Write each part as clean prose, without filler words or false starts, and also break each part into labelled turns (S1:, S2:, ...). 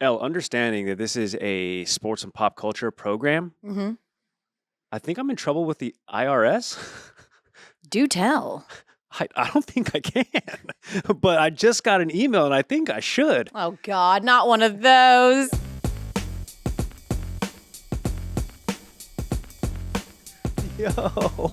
S1: Elle, understanding that this is a sports and pop culture program,
S2: Mm-hmm.
S1: I think I'm in trouble with the IRS.
S2: Do tell.
S1: I don't think I can, but I just got an email and I think I should.
S2: Oh, God, not one of those.
S1: Yo.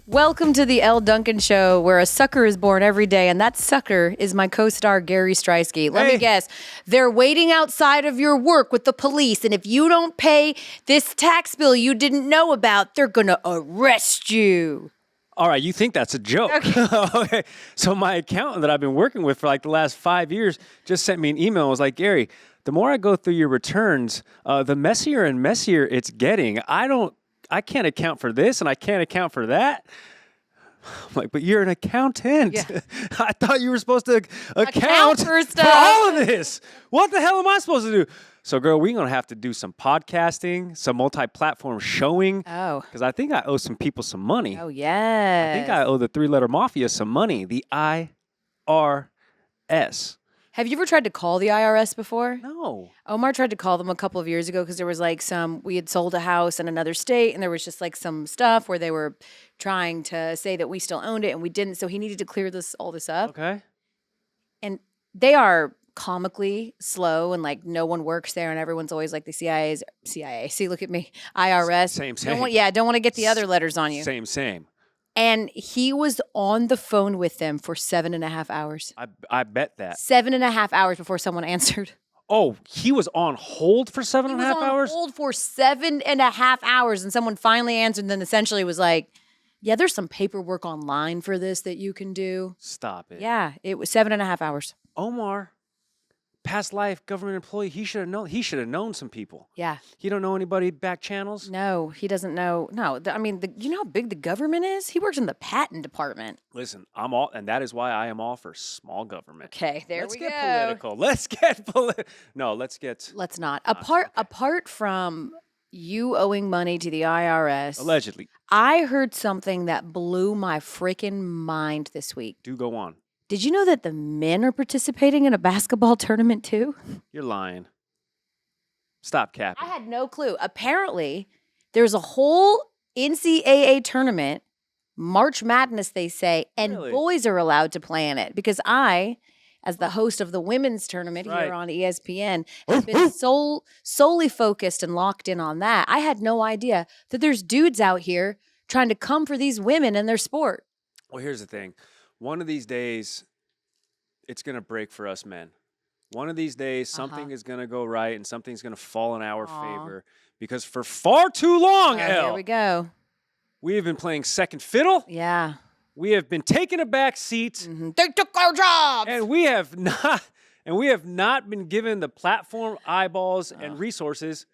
S2: Welcome to the Elle Duncan Show, where a sucker is born every day, and that sucker is my co-star, Gary Striewski. Let me guess. They're waiting outside of your work with the police, and if you don't pay this tax bill you didn't know about, they're going to arrest you.
S1: All right, you think that's a joke.
S2: Okay.
S1: Okay. So my accountant that I've been working with for like the last 5 years just sent me an email and was like, Gary, the more I go through your returns, the messier and messier it's getting. I can't account for this and I can't account for that. I'm like, but you're an accountant.
S2: Yeah.
S1: I thought you were supposed to
S2: Account
S1: account
S2: for
S1: for
S2: stuff.
S1: all of this. What the hell am I supposed to do? So, girl, we're going to have to do some podcasting, some multi-platform showing.
S2: Oh.
S1: Because I think I owe some people some money.
S2: Oh, yeah.
S1: I think I owe the three-letter mafia some money. The IRS.
S2: Have you ever tried to call the IRS before?
S1: No.
S2: Omar tried to call them a couple of years ago because there was like we had sold a house in another state and there was just like some stuff where they were trying to say that we still owned it and we didn't. So he needed to clear all this up.
S1: Okay.
S2: And they are comically slow and like no one works there and everyone's always like the CIA. See, look at me. IRS.
S1: Same.
S2: Don't want to get the other letters on you.
S1: Same.
S2: And he was on the phone with them for 7.5 hours.
S1: I bet that.
S2: 7.5 hours before someone answered.
S1: Oh, he was on hold for 7.5 hours?
S2: He was on hold for 7.5 hours, and someone finally answered and then essentially was like, yeah, there's some paperwork online for this that you can do.
S1: Stop it.
S2: Yeah, it was 7.5 hours.
S1: Omar, past life government employee, he should have known some people.
S2: Yeah.
S1: He don't know anybody back channels?
S2: No, he doesn't know. No, you know how big the government is? He works in the patent department.
S1: Listen, I'm all, and that is why I am all for small government.
S2: Okay,
S1: Let's get political. Let's get political. No, let's
S2: not. Apart from you owing money to the IRS.
S1: Allegedly.
S2: I heard something that blew my freaking mind this week.
S1: Do go on.
S2: Did you know that the men are participating in a basketball tournament too?
S1: You're lying. Stop capping.
S2: I had no clue. Apparently, there's a whole NCAA tournament, March Madness, they say, and
S1: Really?
S2: boys are allowed to play in it. Because I, as the host of the women's tournament
S1: Right.
S2: here on ESPN, have been solely focused and locked in on that. I had no idea that there's dudes out here trying to come for these women in their sport.
S1: Well, here's the thing. One of these days, it's going to break for us men. One of these days, something is going to go right and something's going to fall in our favor. Because for far too long, Elle,
S2: Here we go.
S1: we have been playing second fiddle.
S2: Yeah.
S1: We have been taking a back seat.
S2: Mhm. They took our jobs.
S1: And we have not been given the platform, eyeballs, and resources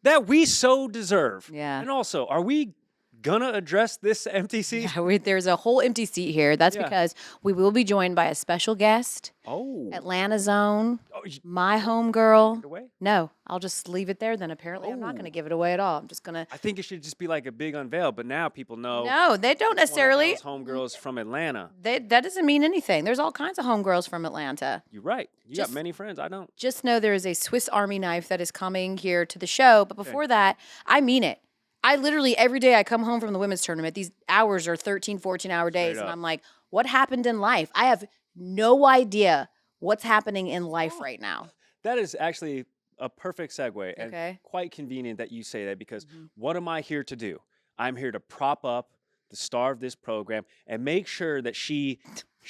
S1: that we so deserve.
S2: Yeah.
S1: And also, are we gonna address this empty seat?
S2: Yeah, there's a whole empty seat here. That's because we will be joined by a special guest,
S1: Oh.
S2: Atlanta's own,
S1: Give
S2: my homegirl.
S1: it away?
S2: No, I'll just leave it there then. Apparently, I'm not going to give it away at all. I'm just going to.
S1: I think it should just be like a big unveil, but now people know.
S2: No, they don't necessarily.
S1: Homegirls from Atlanta.
S2: That doesn't mean anything. There's all kinds of homegirls from Atlanta.
S1: You're right. You
S2: Just-
S1: got many friends. I don't.
S2: Just know there is a Swiss Army knife that is coming here to the show. But before that, I mean it. I literally, every day I come home from the women's tournament, these hours are 13, 14-hour days. And I'm like, what happened in life? I have no idea what's happening in life right now.
S1: That is actually a perfect segue and
S2: Okay.
S1: quite convenient that you say that because what am I here to do? I'm here to prop up the star of this program and make sure that she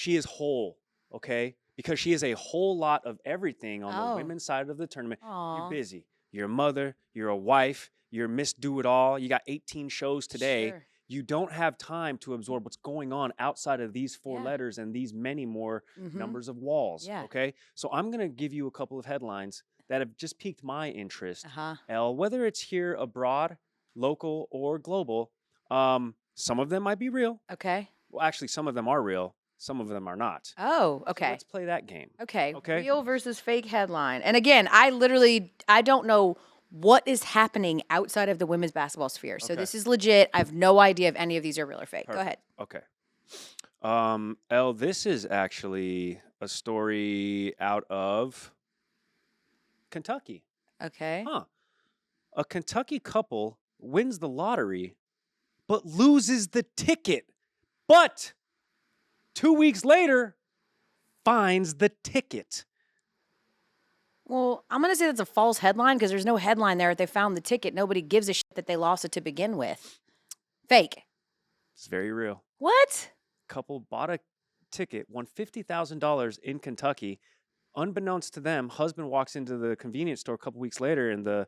S1: is whole, okay? Because she is a whole lot of everything on the women's side of the tournament.
S2: Aw.
S1: You're busy. You're a mother. You're a wife. You're Miss Do-It-All. You got 18 shows today.
S2: Sure.
S1: You don't have time to absorb what's going on outside of these four letters and these many more numbers of walls,
S2: Yeah.
S1: okay? So I'm going to give you a couple of headlines that have just piqued my interest,
S2: Uh-huh.
S1: Elle, whether it's here abroad, local, or global. Some of them might be real.
S2: Okay.
S1: Well, actually, some of them are real. Some of them are not.
S2: Oh,
S1: So
S2: okay.
S1: let's play that game.
S2: Okay.
S1: Okay.
S2: Real versus fake headline. And again, I don't know what is happening outside of the women's basketball sphere. So
S1: Okay.
S2: this is legit. I have no idea if any of these are real or fake. Go ahead.
S1: Okay. Elle, this is actually a story out of Kentucky.
S2: Okay.
S1: Huh. A Kentucky couple wins the lottery, but loses the ticket. But 2 weeks later, finds the ticket.
S2: Well, I'm going to say that's a false headline because there's no headline there. If they found the ticket, nobody gives a shit that they lost it to begin with. Fake.
S1: It's very real.
S2: What?
S1: Couple bought a ticket, won $50,000 in Kentucky. Unbeknownst to them, husband walks into the convenience store a couple weeks later, and the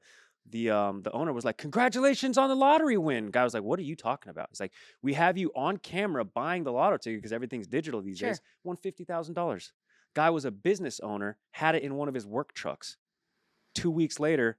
S1: owner was like, "Congratulations on the lottery win." Guy was like, "What are you talking about?" He's like, "We have you on camera buying the lotto ticket because everything's digital these days. Won $50,000." Guy was a business owner, had it in one of his work trucks. 2 weeks later,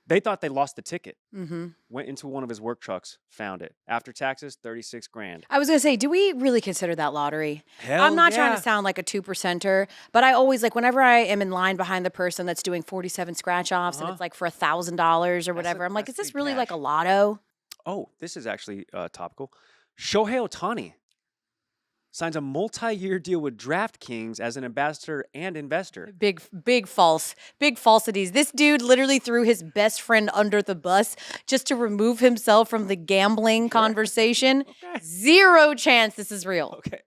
S1: they thought they lost the ticket.
S2: Mm-hmm.
S1: Went into one of his work trucks, found it. After taxes, 36 grand.
S2: I was going to say, do we really consider that lottery?
S1: Hell
S2: I'm not trying
S1: yeah.
S2: to sound like a 2%er, but I always, like, whenever I am in line behind the person that's doing 47 scratch-offs and it's like for $1,000 or whatever, I'm like, is this really like a lotto?
S1: Oh, this is actually topical. Shohei Ohtani signs a multi-year deal with DraftKings as an ambassador and investor.
S2: Big falsities. This dude literally threw his best friend under the bus just to remove himself from the gambling conversation.
S1: Okay.
S2: Zero chance this is real.
S1: Okay.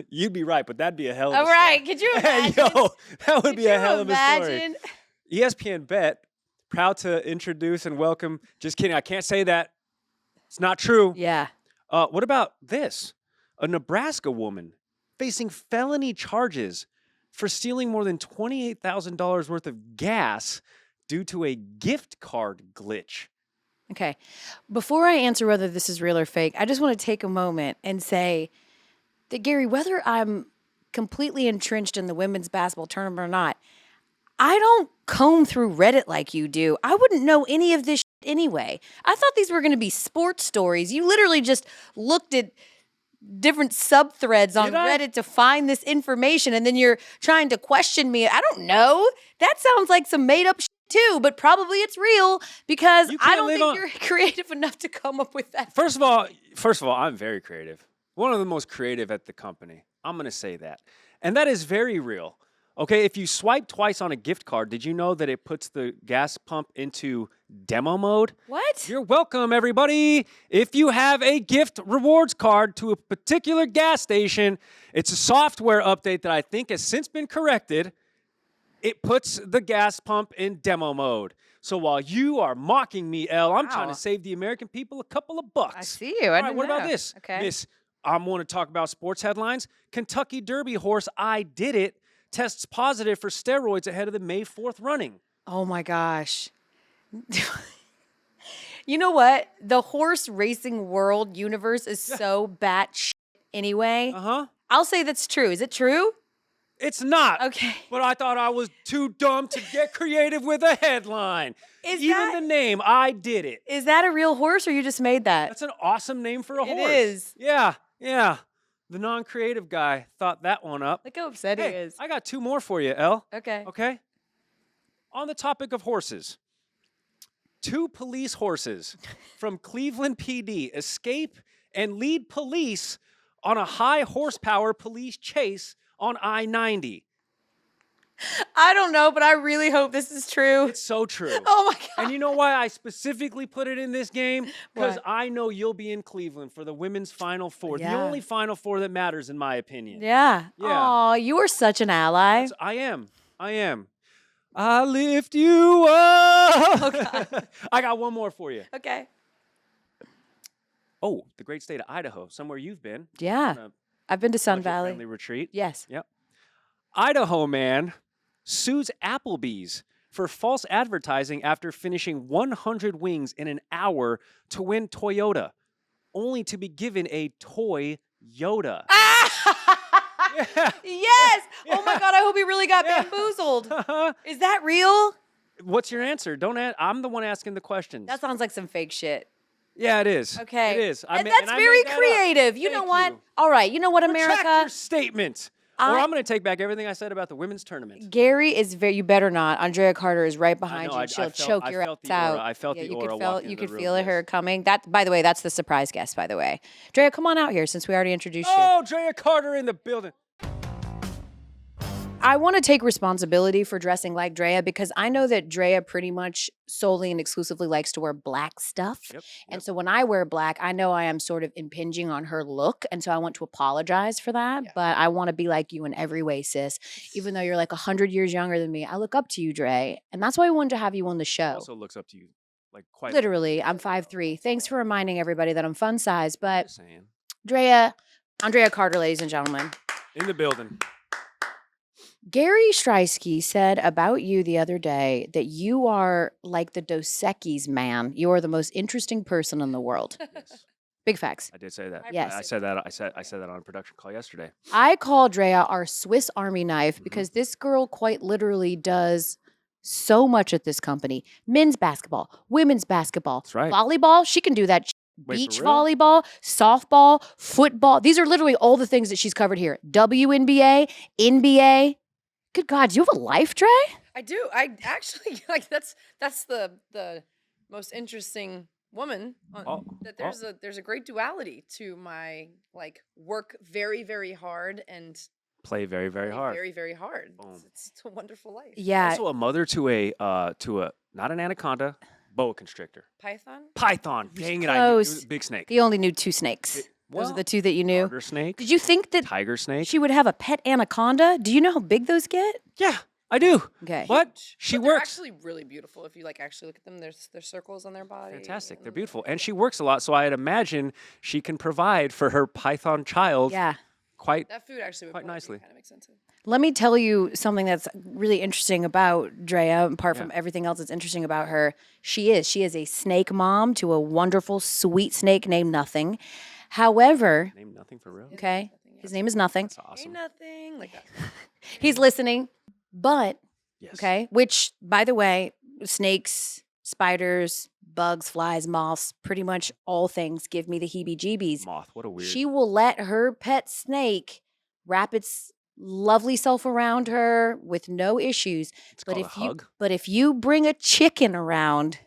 S1: You'd be right, but that'd be a hell of a
S2: All right, could you imagine?
S1: Yo, that would be a hell of a
S2: imagine?
S1: story. ESPN Bet, proud to introduce and welcome. Just kidding, I can't say that. It's not true.
S2: Yeah.
S1: What about this? A Nebraska woman facing felony charges for stealing more than $28,000 worth of gas due to a gift card glitch.
S2: Okay. Before I answer whether this is real or fake, I just want to take a moment and say that, Gary, whether I'm completely entrenched in the women's basketball tournament or not, I don't comb through Reddit like you do. I wouldn't know any of this shit anyway. I thought these were going to be sports stories. You literally just looked at different subthreads on Reddit to find this information, and then you're trying to question me. I don't know. That sounds like some made up shit too, but probably it's real because I don't think you're creative enough to come up with that.
S1: First of all, I'm very creative. One of the most creative at the company. I'm going to say that. And that is very real. Okay, if you swipe twice on a gift card, did you know that it puts the gas pump into demo mode?
S2: What?
S1: You're welcome, everybody. If you have a gift rewards card to a particular gas station, it's a software update that I think has since been corrected. It puts the gas pump in demo mode. So while you are mocking me, Elle, I'm trying to save the American people a couple of bucks.
S2: I see you. I didn't
S1: what
S2: know.
S1: about this?
S2: Okay.
S1: Miss, I want to talk about sports headlines. Kentucky Derby horse I Did It tests positive for steroids ahead of the May 4th running.
S2: Oh my gosh. You know what? The horse racing world universe is so batshit anyway.
S1: Uh-huh.
S2: I'll say that's true. Is it true?
S1: It's not.
S2: Okay.
S1: But I thought I was too dumb to get creative with a headline. Even the name, I Did It.
S2: Is that a real horse or you just made that?
S1: That's an awesome name for a horse.
S2: It is.
S1: Yeah. The non-creative guy thought that one up.
S2: Look how upset he is.
S1: I got two more for you, Elle.
S2: Okay.
S1: Okay? On the topic of horses, 2 police horses from Cleveland PD escape and lead police on a high horsepower police chase on I-90.
S2: I don't know, but I really hope this is true.
S1: It's so true.
S2: Oh my God.
S1: And you know why I specifically put it in this game? Because
S2: Why?
S1: I know you'll be in Cleveland for the women's Final Four.
S2: Yeah.
S1: The only Final Four that matters, in my opinion.
S2: Yeah.
S1: Yeah.
S2: Aw, you are such an ally.
S1: I am. I lift you up.
S2: Oh, God.
S1: I got one more for you.
S2: Okay.
S1: Oh, the great state of Idaho, somewhere you've been.
S2: Yeah.
S1: On a
S2: I've been to Sun Valley.
S1: budget-friendly retreat.
S2: Yes.
S1: Yep. Idaho man sues Applebee's for false advertising after finishing 100 wings in an hour to win Toyota, only to be given a toy Yoda. Yeah.
S2: Yes. Oh my God. I hope he really got bamboozled. Is that real?
S1: What's your answer? I'm the one asking the questions.
S2: That sounds like some fake shit.
S1: Yeah, it is.
S2: Okay.
S1: It is.
S2: And that's very creative. You know
S1: Thank
S2: what?
S1: you.
S2: All right. You know what, America?
S1: Retract your statement. Or I'm going to take back everything I said about the women's tournament.
S2: Gary is you better not. Andraya Carter is right behind
S1: know,
S2: you.
S1: I
S2: She'll
S1: felt-
S2: choke
S1: I
S2: your
S1: felt
S2: ass
S1: the aura.
S2: out.
S1: I felt the
S2: you
S1: aura
S2: could
S1: walking
S2: you
S1: into
S2: could
S1: the room,
S2: feel
S1: yes.
S2: her coming. That, by the way, that's the surprise guest, by the way. Drea, come on out here since we already introduced you.
S1: Oh, Andraya Carter in the building.
S2: I want to take responsibility for dressing like Drea because I know that Drea pretty much solely and exclusively likes to wear black stuff.
S1: Yep.
S2: And so when I wear black, I know I am sort of impinging on her look. And so I want to apologize for that.
S3: Yeah.
S2: But I want to be like you in every way, sis. Even though you're like 100 years younger than me, I look up to you, Dre. And that's why I wanted to have you on the show.
S1: Also looks up to you, like quite
S2: Literally, I'm 5'3". Thanks for reminding everybody that I'm fun size. But
S1: Just saying.
S2: Andraya Carter, ladies and gentlemen.
S1: In the building.
S2: Gary Striewski said about you the other day that you are like the Dos Equis man. You are the most interesting person in the world.
S1: Yes,
S2: Big facts.
S1: I did say that.
S2: Yes.
S1: I said that. I said that on a production call yesterday.
S2: I call Drea our Swiss Army knife
S1: Mhm.
S2: because this girl quite literally does so much at this company. Men's basketball, women's basketball,
S1: That's right.
S2: volleyball. She can do that.
S1: Wait,
S2: Beach
S1: for real?
S2: volleyball, softball, football. These are literally all the things that she's covered here. WNBA, NBA. Good God, do you have a life, Dre?
S3: I do. I actually like that's the most interesting woman. That there's a great duality to my like work very very hard and
S1: Play very, very
S3: play
S1: hard.
S3: very very hard.
S1: Boom.
S3: It's a wonderful life.
S2: Yeah.
S1: Also a mother to a not an anaconda, boa constrictor.
S3: Python.
S1: Python. Dang it,
S2: Close.
S1: big snake.
S2: You only knew 2 snakes. Those are the 2 that you knew.
S1: Garter snake.
S2: Did you think that
S1: Tiger snake.
S2: she would have a pet anaconda? Do you know how big those get?
S1: Yeah, I do.
S2: Okay.
S1: What? She
S3: But they're
S1: works.
S3: actually really beautiful if you like actually look at them. There's circles on their body.
S1: Fantastic. They're
S3: and-
S1: beautiful. And she works a lot, so I'd imagine she can provide for her python child
S2: Yeah.
S1: quite
S3: That food actually would
S1: Quite
S3: probably
S1: nicely.
S3: be kind of expensive.
S2: Let me tell you something that's really interesting about Drea, apart
S1: Yeah.
S2: from everything else that's interesting about her. She is a snake mom to a wonderful, sweet snake named Nothing. However,
S1: name nothing for real.
S2: okay,
S3: Nothing, yeah.
S2: his name is Nothing.
S1: That's
S3: Ain't
S1: awesome.
S3: nothing like that.
S2: He's listening. But,
S1: Yes.
S2: okay, which, by the way, snakes, spiders, bugs, flies, moths, pretty much all things give me the heebie-jeebies.
S1: Moth. What a weird.
S2: She will let her pet snake wrap its lovely self around her with no issues.
S1: it's
S2: But
S1: called
S2: if
S1: a
S2: you
S1: hug.
S2: but if you bring a chicken around,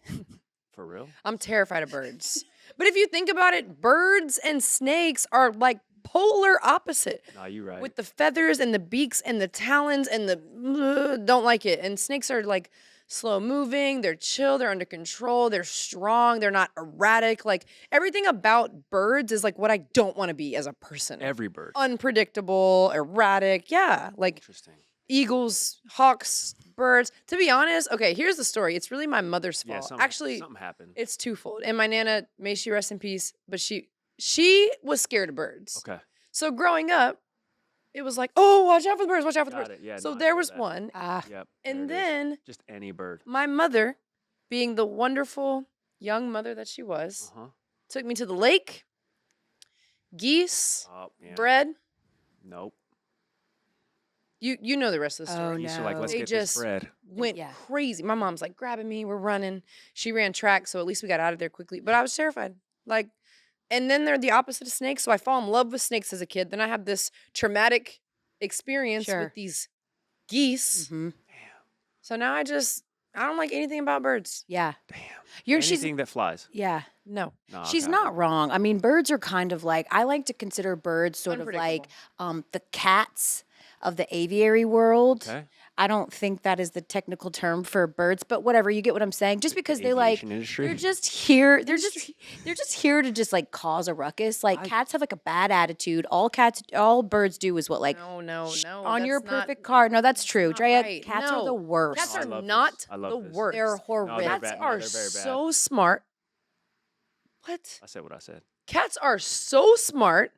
S1: For real.
S3: I'm terrified of birds. But if you think about it, birds and snakes are like polar opposite.
S1: Nah, you right.
S3: With the feathers and the beaks and the talons and the don't like it. And snakes are like slow moving, they're chill, they're under control, they're strong, they're not erratic. Like everything about birds is like what I don't want to be as a person.
S1: Every bird.
S3: Unpredictable, erratic. Yeah, like
S1: Interesting.
S3: eagles, hawks, birds. To be honest, okay, here's the story. It's really my mother's
S1: Yeah,
S3: fault.
S1: something,
S3: Actually,
S1: something happened.
S3: it's twofold. And my nana, may she rest in peace, but she was scared of birds.
S1: Okay.
S3: So growing up, it was like, oh, watch out for the birds, watch out for the
S1: Got
S3: birds.
S1: it. Yeah.
S3: So
S1: no, I
S3: there
S1: feel
S3: was
S1: that.
S3: one.
S1: Yep.
S3: And
S1: there it is.
S3: then
S1: just any bird.
S3: my mother, being the wonderful young mother that she was,
S1: Uh huh.
S3: took me to the lake, geese,
S1: Oh yeah.
S3: bread.
S1: Nope.
S3: You know the rest of the
S2: Oh,
S3: story.
S1: Geese are like,
S2: no.
S1: let's
S3: They
S1: get
S3: just-
S1: this bread.
S3: Went
S2: Yeah.
S3: crazy. My mom's like grabbing me, we're running. She ran track, so at least we got out of there quickly. But I was terrified. Like, and then they're the opposite of snakes. So I fall in love with snakes as a kid. Then I have this traumatic experience
S2: Sure.
S3: with these geese.
S2: Mhm.
S3: So now I don't like anything about birds.
S2: Yeah.
S1: Damn.
S2: She's
S1: Anything that flies.
S2: yeah.
S3: No.
S1: Nah,
S2: She's
S1: okay.
S2: not wrong. I mean, birds are kind of like I like to consider birds sort of like the cats of the aviary world.
S1: Okay.
S2: I don't think that is the technical term for birds, but whatever, you get what I'm saying. Just because they like
S1: Aviation industry.
S2: they're just here. They're just here to just like cause a ruckus. Like cats have like a bad attitude. All birds do is what like
S3: No, no, no.
S2: on your
S3: that's not-
S2: perfect card. No, that's true.
S3: not
S2: Drea,
S3: right.
S2: cats are the
S3: No.
S2: worst.
S3: Cats
S1: I
S3: are
S1: love this.
S3: not
S1: I love
S3: the
S1: this.
S3: worst.
S2: They're
S1: No,
S2: horrific.
S1: they're
S3: Cats
S1: bad. No,
S3: are
S1: they're very bad.
S3: so smart. What?
S1: I said what I said.
S3: Cats are so smart.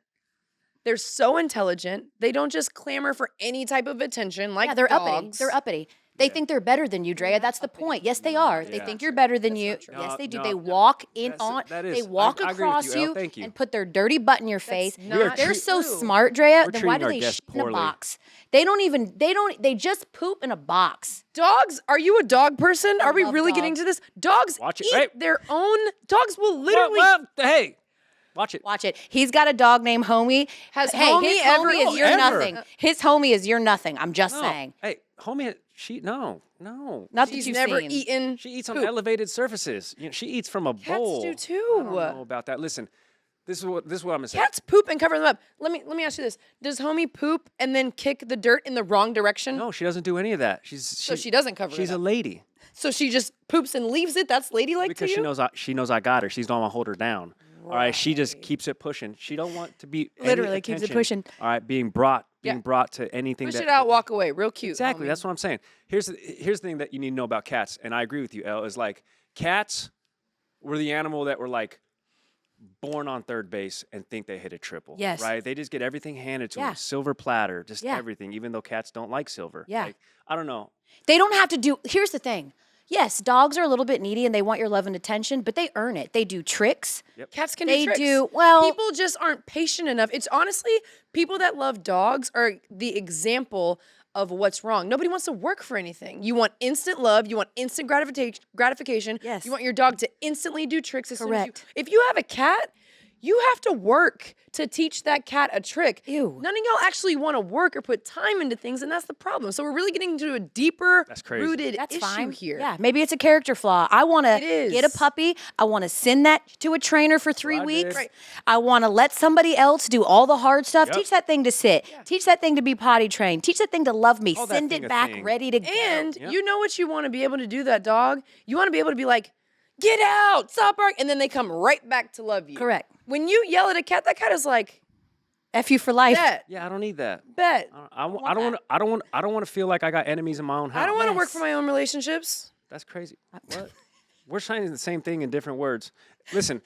S3: They're so intelligent. They don't just clamor for any type of attention like
S2: Yeah, they're uppity.
S3: dogs.
S2: They're uppity. They
S1: Yeah.
S2: think they're better than you, Drea.
S3: not
S2: That's the
S3: uppity.
S2: point. Yes, they
S1: No,
S2: are. They
S1: yeah.
S2: think you're better than
S3: That's
S2: you.
S3: not true.
S2: Yes,
S1: No,
S2: they do.
S1: no,
S2: They
S1: no.
S2: walk in
S1: That's-
S2: on.
S1: that
S2: They
S1: is-
S2: walk
S1: I agree with
S2: across
S1: you, Elle.
S2: you
S1: Thank you.
S2: and put their dirty butt in your face.
S3: That's not
S2: They're
S3: true.
S2: so smart, Drea.
S1: We're
S2: Then why
S1: treating
S2: do
S1: our
S2: they
S1: guests
S2: shit in a
S1: poorly.
S2: box? They just poop in a box.
S3: Dogs, are you a dog person? Are we
S2: love
S3: really getting
S2: dogs.
S3: to this? Dogs
S1: Watch it.
S3: eat
S1: Hey.
S3: their own. Dogs will literally.
S1: Hey, watch it.
S2: Watch it. He's got a dog named Homie.
S3: Has
S2: hey,
S3: Homie
S2: his
S3: ever-
S2: homie is
S3: Oh,
S2: your
S1: ever.
S2: nothing. His homie is your nothing. I'm just
S1: No.
S2: saying.
S1: Hey, homie, no.
S2: Not that
S3: She's
S2: you've
S3: never
S2: seen.
S3: eaten.
S1: She eats on
S3: poop.
S1: elevated surfaces. She eats from a
S3: Cats
S1: bowl.
S3: do
S1: I
S3: too.
S1: don't know about that. Listen, this is what I'm gonna say.
S3: Cats poop and cover them up. Let me ask you this: does homie poop and then kick the dirt in the wrong direction?
S1: No, she doesn't do any of that.
S3: So she doesn't cover.
S1: She's
S3: it
S1: a
S3: up.
S1: lady.
S3: So she just poops and leaves it. That's ladylike
S1: Because
S3: to you.
S1: she knows I got her. She's don't want to hold her down. All right, she just keeps it pushing. She don't want to be
S2: Literally
S1: any
S2: keeps it
S1: attention,
S2: pushing.
S1: All right, being brought to anything.
S3: Push
S1: that,
S3: it out, walk away. Real cute.
S1: Exactly.
S3: homie.
S1: That's what I'm saying. Here's the thing that you need to know about cats, and I agree with you, Elle, is like cats were the animal that were like born on third base and think they hit a triple.
S2: Yes.
S1: Right? They just get everything handed to
S2: Yeah.
S1: them. Silver platter, just
S2: Yeah.
S1: everything, even though cats don't like silver.
S2: Yeah.
S1: Like, I don't know.
S2: They don't have to do. Here's the thing. Yes, dogs are a little bit needy and they want your love and attention, but they earn it. They do tricks.
S3: Cats can
S2: They
S3: do tricks.
S2: do- well-
S3: people just aren't patient enough. It's honestly people that love dogs are the example of what's wrong. Nobody wants to work for anything. You want instant love. You want instant gratification.
S2: Yes.
S3: You want your dog to instantly do tricks as soon as you.
S2: Correct.
S3: If you have a cat, you have to work to teach that cat a trick.
S2: Ew.
S3: None of y'all actually want to work or put time into things, and that's the problem. So we're really getting into a deeper
S1: That's crazy.
S3: rooted
S2: That's
S3: issue
S2: fine.
S3: here.
S2: Yeah, maybe it's a character flaw. I want to
S3: It is.
S2: get a puppy. I want to send that to a trainer for 3
S1: I
S2: weeks.
S1: did. Right.
S2: I want to let somebody else do all the hard stuff.
S1: Yep.
S2: Teach that thing to sit. Teach that thing to be potty trained. Teach that thing to love me.
S1: Call that
S2: Send
S1: thing
S2: it
S1: a
S2: back
S1: thing.
S2: ready to go.
S3: And
S1: Yep.
S3: you know what you want to be able to do that dog? You want to be able to be like, get out, stop barking, and then they come right back to love you.
S2: Correct.
S3: When you yell at a cat, that cat is like,
S2: F you for life.
S3: bet,
S1: Yeah, I don't need that.
S3: bet.
S1: I don't want to feel like I got enemies in my own house.
S3: I don't want to work
S2: Yes.
S3: for my own relationships.
S1: That's crazy. What? We're saying the same thing in different words. Listen,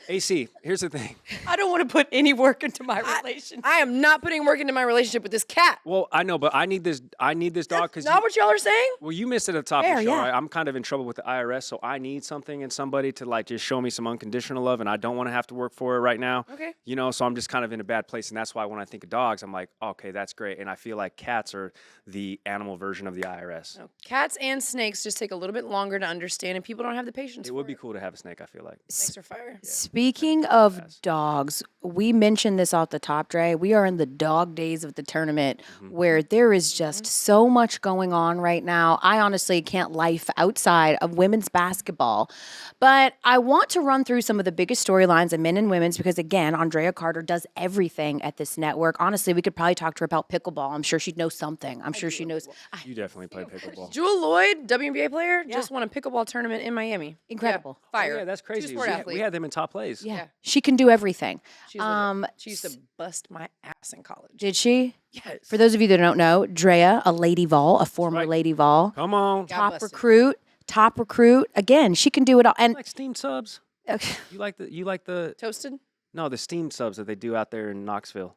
S1: AC, here's the thing.
S2: I don't want to put any work into my relationship.
S3: I am not putting work into my relationship with this cat.
S1: Well, I know, but I need this dog because
S3: Not what y'all are saying?
S1: well, you missed it at the top
S2: Fair,
S1: of the show.
S2: yeah.
S1: Right? I'm kind of in trouble with the IRS, so I need something and somebody to like just show me some unconditional love, and I don't want to have to work for it right now.
S3: Okay.
S1: You know, so I'm just kind of in a bad place, and that's why when I think of dogs, I'm like, okay, that's great, and I feel like cats are the animal version of the IRS.
S3: No. Cats and snakes just take a little bit longer to understand, and people don't have the patience.
S1: It would be cool to have a snake. I feel like.
S3: Snakes are fire.
S2: Speaking of dogs, we mentioned this off the top, Dre. We are in the dog days of the tournament where there is just so much going on right now. I honestly can't life outside of women's basketball. But I want to run through some of the biggest storylines in men and women's because, again, Andraya Carter does everything at this network. Honestly, we could probably talk to her about pickleball. I'm sure she'd know something. I'm sure she knows.
S1: You definitely play pickleball.
S3: Jewel Lloyd, WNBA player, just won a pickleball tournament in Miami.
S2: Incredible.
S3: Yeah, fire.
S1: Oh, yeah, that's crazy.
S3: Two-sport athlete.
S1: We had them in top plays.
S2: Yeah. She can do everything.
S3: She's legit. She used to bust my ass in college.
S2: Did she?
S3: Yes.
S2: For those of you that don't know, Drea, a Lady Vol, a former
S1: right.
S2: Lady Vol,
S1: Come on.
S2: top
S3: busted.
S2: recruit. Again, she can do it all. And
S1: Like steamed subs. You like the
S3: Toasted?
S1: no, the steamed subs that they do out there in Knoxville.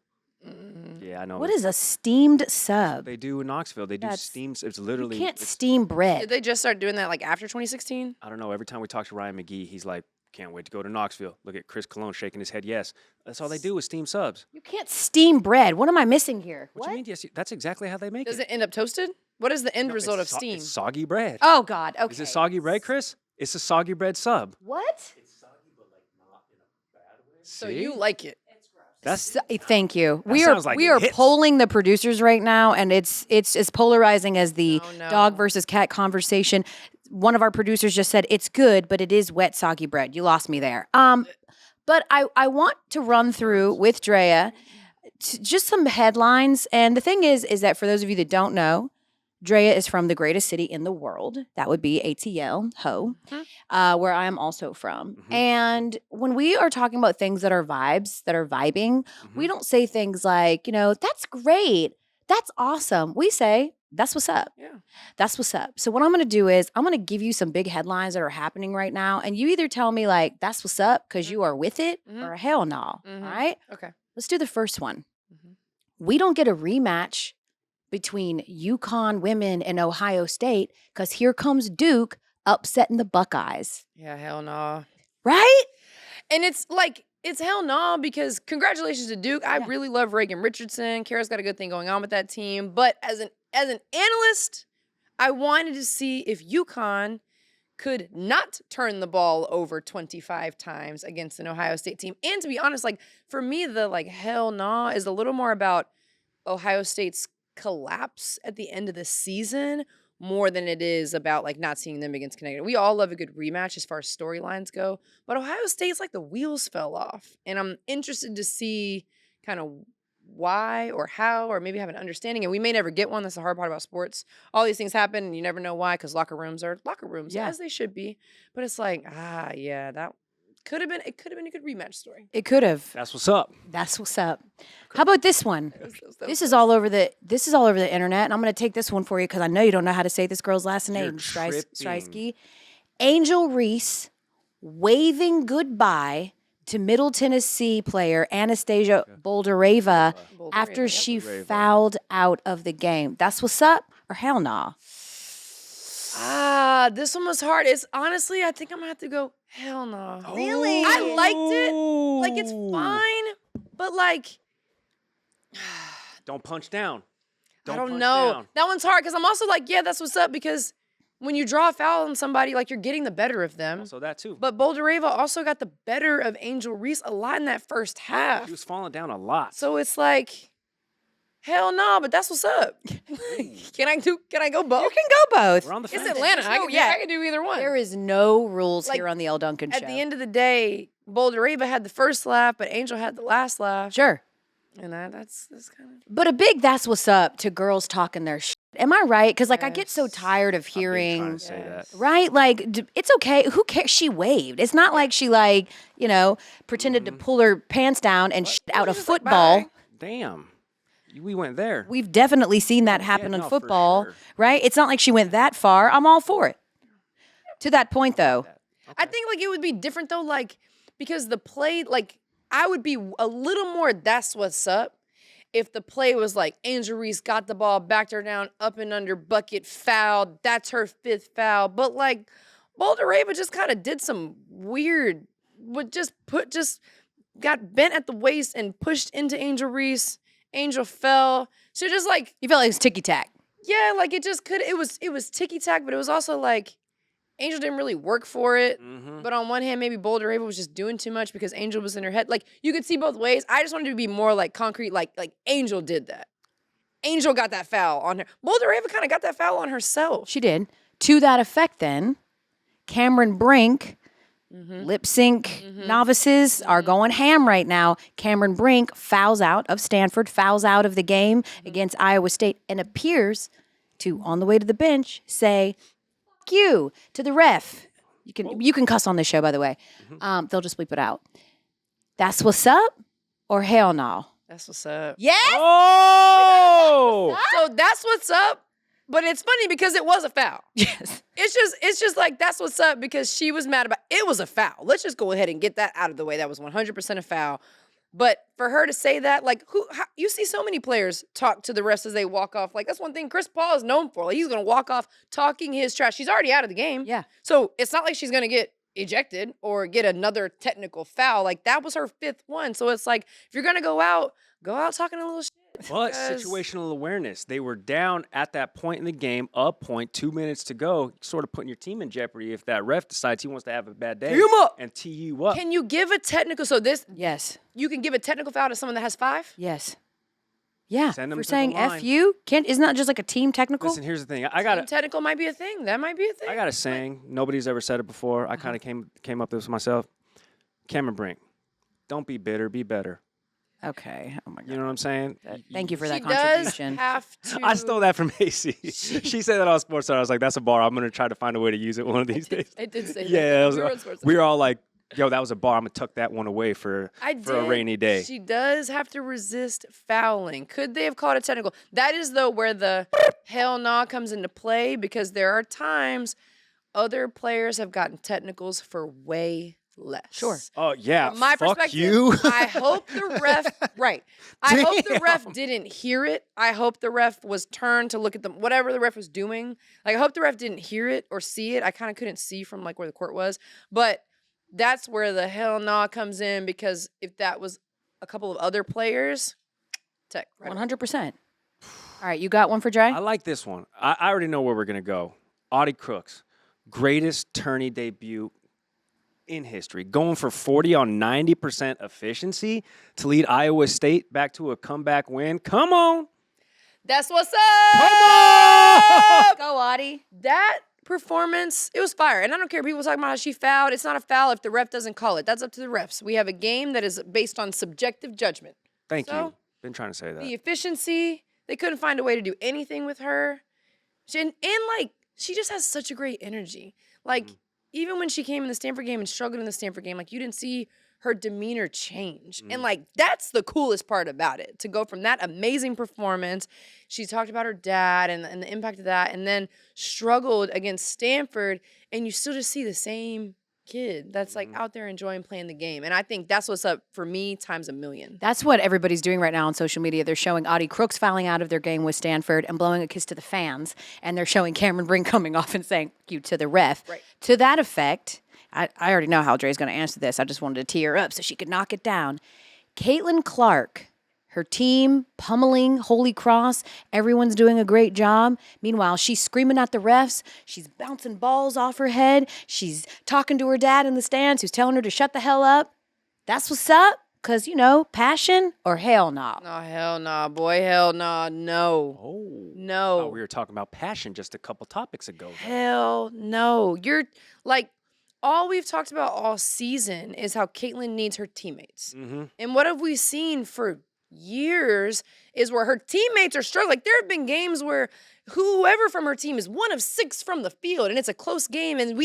S1: Yeah, I know.
S2: what is a steamed sub?
S1: They do in Knoxville. They do
S2: That's-
S1: steams. It's
S2: You
S1: literally.
S2: can't
S1: it's-
S2: steam bread.
S3: Did they just start doing that like after 2016?
S1: I don't know. Every time we talk to Ryan McGee, he's like, "Can't wait to go to Knoxville." Look at Chris Cologne shaking his head. Yes, that's all they do is steam subs.
S2: You can't steam bread. What am I missing here?
S1: What do you mean? Yes, that's exactly how they make
S3: Does
S1: it.
S3: it end up toasted? What is the end
S1: No,
S3: result of
S1: it's so-
S3: steam?
S1: It's soggy bread.
S2: Oh God. Okay.
S1: Is it soggy bread, Chris? It's a soggy bread sub.
S2: What?
S3: So
S1: See?
S3: you like it?
S2: So- thank you.
S1: That
S2: We
S1: sounds like
S2: we
S1: it
S2: are
S1: hits.
S2: polling the producers right now, and it's as polarizing as the
S3: Oh, no.
S2: dog versus cat conversation. One of our producers just said it's good, but it is wet, soggy bread. You lost me there. But I want to run through with Drea just some headlines. And the thing is that for those of you that don't know, Drea is from the greatest city in the world. That would be ATL, Ho, where I am also from. And when we are talking about things that are vibes, that are vibing, we don't say things like, that's great. That's awesome. We say, that's what's up.
S3: Yeah.
S2: That's what's up. So what I'm going to do is I'm going to give you some big headlines that are happening right now. And you either tell me like, that's what's up because you are with it or hell no. All right.
S3: Okay.
S2: Let's do the first one. We don't get a rematch between UConn women and Ohio State because here comes Duke upsetting the Buckeyes.
S3: Yeah, hell no.
S2: Right?
S3: And it's like, it's hell no because congratulations to Duke. I really love Reagan Richardson. Kara's got a good thing going on with that team. But as an analyst, I wanted to see if UConn could not turn the ball over 25 times against an Ohio State team. And to be honest, like for me, the like hell no is a little more about Ohio State's collapse at the end of the season more than it is about like not seeing them against Connecticut. We all love a good rematch as far as storylines go, but Ohio State's like the wheels fell off, and I'm interested to see kind of why or how, or maybe have an understanding. And we may never get one. That's the hard part about sports. All these things happen, and you never know why, because locker rooms are locker rooms, as they should be. But it's like, yeah, that could have been. It could have been a good rematch story.
S2: It could have.
S1: That's what's up.
S2: That's what's up. How about this one? This is all over the internet, and I'm going to take this one for you because I know you don't know how to say this girl's last name. Striewski. Angel Reese waving goodbye to Middle Tennessee player Anastasia Boldareva after she fouled out of the game. That's what's up, or hell nah?
S3: This one was hard. It's honestly, I think I'm gonna have to go hell no.
S2: Really?
S3: I liked it. Like, it's fine, but like,
S1: Don't punch down.
S3: I don't know. That one's hard because I'm also like, yeah, that's what's up, because when you draw a foul on somebody, like, you're getting the better of them.
S1: So that too.
S3: But Boldareva also got the better of Angel Reese a lot in that first half.
S1: He was falling down a lot.
S3: So it's like, hell no, but that's what's up. Can I go both?
S2: You can go both.
S1: We're on the
S3: It's
S1: fence.
S3: Atlanta. I can do either one.
S2: There is no rules
S3: Like,
S2: here on the Elle Duncan Show.
S3: At the end of the day, Boldareva had the first laugh, but Angel had the last laugh.
S2: Sure.
S3: And that's kind of.
S2: But a big that's what's up to girls talking their shit. Am I right? Because, like, I get so tired of hearing,
S1: trying to say that.
S2: right? Like, it's okay. Who cares? She waved. It's not like she, like, pretended to pull her pants down and shit out a football.
S3: Bye.
S1: Damn. We went there.
S2: We've definitely seen that happen in
S1: no, for
S2: football,
S1: sure.
S2: right? It's not like she went that far. I'm all for it. To that point, though.
S3: I think, like, it would be different, though, like, because the play, like, I would be a little more that's what's up if the play was like Angel Reese got the ball, backed her down, up and under, bucket, foul. That's her 5th foul. But, like, Boldareva just kind of did some weird, just got bent at the waist and pushed into Angel Reese. Angel fell. So just like,
S2: You felt like it was ticky-tack.
S3: yeah, like it was ticky-tack, but it was also like Angel didn't really work for it. But on one hand, maybe Boldareva was just doing too much because Angel was in her head. Like, you could see both ways. I just wanted to be more like concrete, like Angel did that. Angel got that foul on her. Boldareva kind of got that foul on herself.
S2: She did. To that effect, then, Cameron Brink, lip sync novices are going ham right now. Cameron Brink fouls out of Stanford, fouls out of the game against Iowa State, and appears to, on the way to the bench, say, "F you" to the ref. You can cuss on this show, by the way. They'll just bleep it out. That's what's up, or hell no?
S3: That's what's up.
S2: Yes.
S1: Oh!
S3: So that's what's up. But it's funny because it was a foul.
S2: Yes.
S3: It's just like, that's what's up, because she was mad about it. Was a foul. Let's just go ahead and get that out of the way. That was 100% a foul. But for her to say that, like, you see so many players talk to the refs as they walk off. Like, that's one thing Chris Paul is known for. Like, he's going to walk off talking his trash. She's already out of the game.
S2: Yeah.
S3: So it's not like she's going to get ejected or get another technical foul. Like, that was her 5th one. So it's like, if you're going to go out talking a little shit.
S1: But
S3: because-
S1: situational awareness. They were down at that point in the game, up point, 2 minutes to go, sort of putting your team in jeopardy if that ref decides he wants to have a bad day and tee you up.
S3: Can you give a technical? So
S2: Yes.
S3: you can give a technical foul to someone that has 5?
S2: Yes. Yeah.
S1: Send 'em
S2: For
S1: to the
S2: saying
S1: line.
S2: F you, isn't that just like a team technical?
S1: Listen, here's the thing. I got
S3: Technical might be a thing. That might be a thing.
S1: I got a saying. Nobody's ever said it before. I kind of came up with this myself. Cameron Brink, don't be bitter, be better.
S2: Okay. Oh my God.
S1: You know what I'm saying?
S2: Thank you for that
S3: She does
S2: contribution.
S3: have to.
S1: I stole that from AC. She said that on Sports Center. I was like, that's a bar. I'm going to try to find a way to use it one of these days.
S3: I did say
S1: Yeah,
S3: that.
S1: we were all like, yo, that was a bar. I'm going to tuck that one away for a rainy day.
S3: She does have to resist fouling. Could they have called it technical? That is, though, where the hell nah comes into play, because there are times other players have gotten technicals for way less.
S2: Sure.
S1: Oh, yeah.
S3: From my
S1: Fuck
S3: perspective,
S1: you.
S3: I hope the ref, right. I hope the
S1: Damn.
S3: ref didn't hear it. I hope the ref was turned to look at them, whatever the ref was doing. Like, I hope the ref didn't hear it or see it. I kind of couldn't see from, like, where the court was. But that's where the hell nah comes in, because if that was a couple of other players, tech. Right
S2: 100%. All right, you got one for Dre?
S1: I like this one. I already know where we're going to go. Audie Crooks, greatest tourney debut in history, going for 40 on 90% efficiency to lead Iowa State back to a comeback win. Come on.
S3: That's what's
S1: Come
S3: up.
S1: on!
S2: Go, Audie.
S3: That performance, it was fire. And I don't care people talking about how she fouled. It's not a foul if the ref doesn't call it. That's up to the refs. We have a game that is based on subjective judgment.
S1: Thank
S3: So,
S1: you. Been trying to say that.
S3: The efficiency, they couldn't find a way to do anything with her. And like, she just has such a great energy. Like, even when she came in the Stanford game and struggled in the Stanford game, like, you didn't see her demeanor change. And, like, that's the coolest part about it. To go from that amazing performance, she talked about her dad and the impact of that, and then struggled against Stanford, and you still just see the same kid that's, like, out there enjoying playing the game. And I think that's what's up for me times a million.
S2: That's what everybody's doing right now on social media. They're showing Audie Crooks fouling out of their game with Stanford and blowing a kiss to the fans. And they're showing Cameron Brink coming off and saying, "You" to the ref.
S3: Right.
S2: To that effect, I already know how Dre's going to answer this. I just wanted to tee her up so she could knock it down. Caitlin Clark, her team pummeling Holy Cross. Everyone's doing a great job. Meanwhile, she's screaming at the refs. She's bouncing balls off her head. She's talking to her dad in the stands who's telling her to shut the hell up. That's what's up. Because, you know, passion or hell no.
S3: Oh, hell nah, boy. Hell nah. No.
S1: Oh.
S3: No.
S1: Oh, we were talking about passion just a couple topics ago.
S3: Hell no. You're like, all we've talked about all season is how Caitlin needs her teammates. And what have we seen for years is where her teammates are struggling. Like, there have been games where whoever from her team is 1 of 6 from the field, and it's a close game, and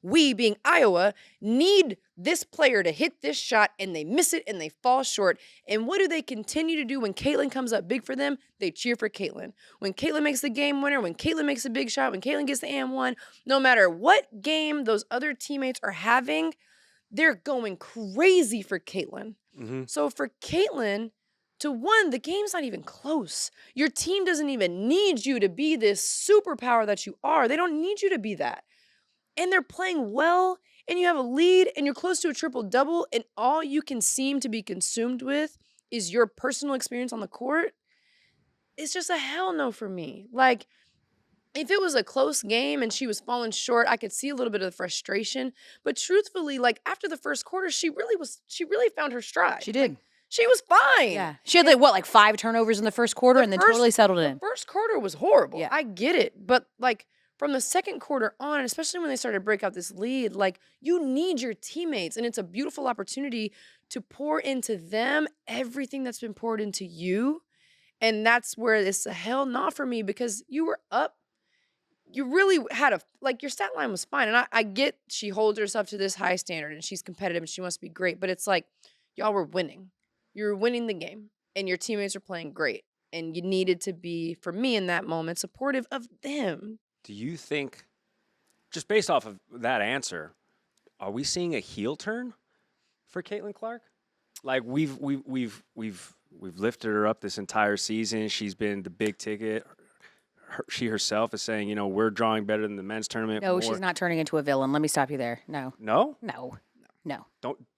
S3: we being Iowa, need this player to hit this shot, and they miss it, and they fall short. And what do they continue to do when Caitlin comes up big for them? They cheer for Caitlin. When Caitlin makes the game winner, when Caitlin makes a big shot, when Caitlin gets the and-1, no matter what game those other teammates are having, they're going crazy for Caitlin. So for Caitlin, to one, the game's not even close. Your team doesn't even need you to be this superpower that you are. They don't need you to be that. And they're playing well, and you have a lead, and you're close to a triple-double, and all you can seem to be consumed with is your personal experience on the court. It's just a hell no for me. Like, if it was a close game and she was falling short, I could see a little bit of the frustration. But truthfully, like, after the first quarter, she really found her stride.
S2: She did.
S3: She was fine.
S2: Yeah. She had, like 5 turnovers in the first quarter and then totally settled in.
S3: The first quarter was horrible.
S2: Yeah.
S3: I get it. But, like, from the second quarter on, especially when they started to break out this lead, like, you need your teammates. And it's a beautiful opportunity to pour into them everything that's been poured into you. And that's where it's a hell nah for me, because you were up. You really had your stat line was fine. And I get she holds herself to this high standard and she's competitive and she wants to be great. But it's like, y'all were winning. You're winning the game and your teammates are playing great. And you needed to be, for me in that moment, supportive of them.
S1: Do you think, just based off of that answer, are we seeing a heel turn for Caitlin Clark? Like, we've lifted her up this entire season. She's been the big ticket. She herself is saying, you know, we're drawing better than the men's tournament.
S2: No, she's not turning into a villain. Let me stop you there. No.
S1: No?
S2: No. No.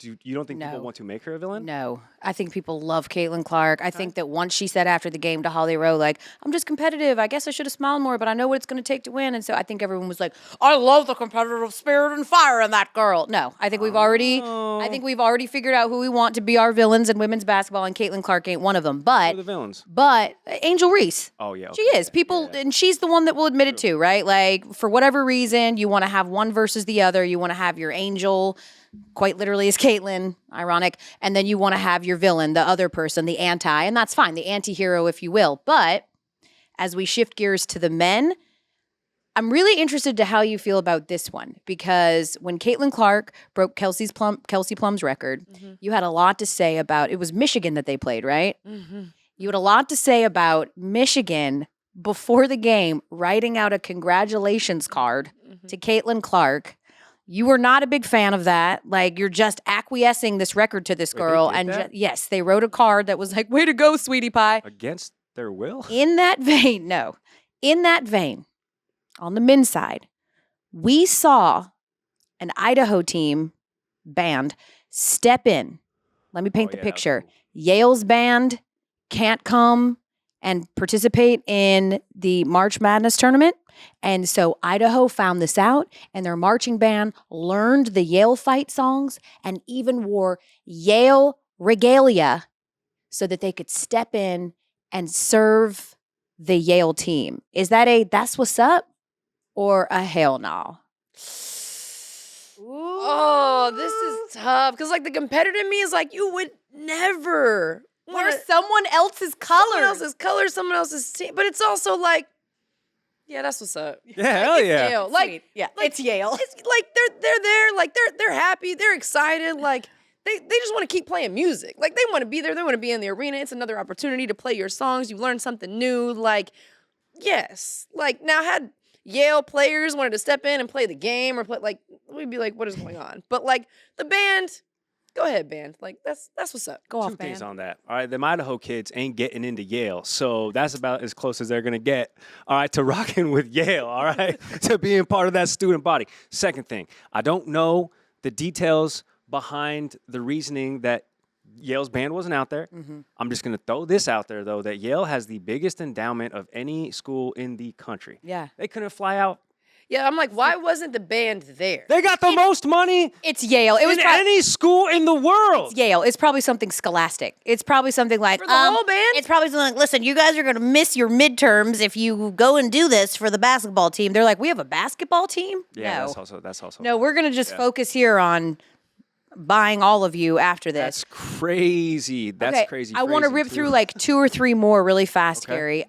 S1: You don't think
S2: No.
S1: people want to make her a villain?
S2: No. I think people love Caitlin Clark. I think that once she said after the game to Holly Rowe, like, I'm just competitive. I guess I should have smiled more, but I know what it's going to take to win. And so I think everyone was like, I love the competitive spirit and fire in that girl. No, I think we've already figured out who we want to be our villains in women's basketball, and Caitlin Clark ain't one of them.
S1: Who are the villains?
S2: But Angel Reese.
S1: Oh, yeah.
S2: She is. People, and she's the one that will admit it too, right? Like, for whatever reason, you want to have one versus the other. You want to have your Angel, quite literally is Caitlin, ironic, and then you want to have your villain, the other person, the anti, and that's fine, the anti-hero, if you will. But as we shift gears to the men, I'm really interested to how you feel about this one, because when Caitlin Clark broke Kelsey Plum's record, you had a lot to say about, it was Michigan that they played, right? You had a lot to say about Michigan before the game writing out a congratulations card to Caitlin Clark. You were not a big fan of that. Like, you're just acquiescing this record to this girl.
S1: They did
S2: And
S1: that?
S2: yes, they wrote a card that was like, way to go, sweetie pie.
S1: Against their will?
S2: In that vein, on the men's side, we saw an Idaho team band step in. Let me paint the
S1: yeah, that was
S2: picture.
S1: cool.
S2: Yale's band can't come and participate in the March Madness tournament. And so Idaho found this out, and their marching band learned the Yale fight songs and even wore Yale regalia so that they could step in and serve the Yale team? Is that a that's what's up or a hell no?
S3: Oh, this is tough. Because, like, the competitor in me is like, you would never
S2: Wear
S3: wanna-
S2: someone else's colors.
S3: someone else's color, someone else's team. But it's also like, yeah, that's what's up.
S1: Yeah, hell yeah.
S3: Yale. Like,
S2: Sweet. Yeah,
S3: like,
S2: it's Yale.
S3: It's like they're there, like they're happy, they're excited, like they just want to keep playing music. Like they want to be there, they want to be in the arena. It's another opportunity to play your songs. You learn something new. Like, yes. Like now had Yale players wanted to step in and play the game or play like we'd be like, what is going on? But like the band, go ahead, band. Like that's what's up. Go
S1: Two
S3: off,
S1: things
S3: band.
S1: on that. All right, them Idaho kids ain't getting into Yale, so that's about as close as they're gonna get. All right, to rocking with Yale. All right, to being part of that student body. Second thing, I don't know the details behind the reasoning that Yale's band wasn't out there. I'm just gonna throw this out there though that Yale has the biggest endowment of any school in the country.
S2: Yeah.
S1: They couldn't fly out.
S3: Yeah, I'm like, why wasn't the band there?
S1: They got the most money
S2: It's Yale. It was
S1: in
S2: probably
S1: any school in the world.
S2: Yale. It's probably something scholastic. It's probably something like
S3: For the whole band?
S2: It's probably something like, listen, you guys are going to miss your midterms if you go and do this for the basketball team. They're like, we have a basketball team?
S1: Yeah,
S2: No.
S1: that's also.
S2: No, we're going to just focus here on buying all of you after this.
S1: That's crazy. That's
S2: Okay,
S1: crazy.
S2: I want to
S1: crazy,
S2: rip
S1: too.
S2: through like 2 or 3 more really fast,
S1: Okay.
S2: Gary.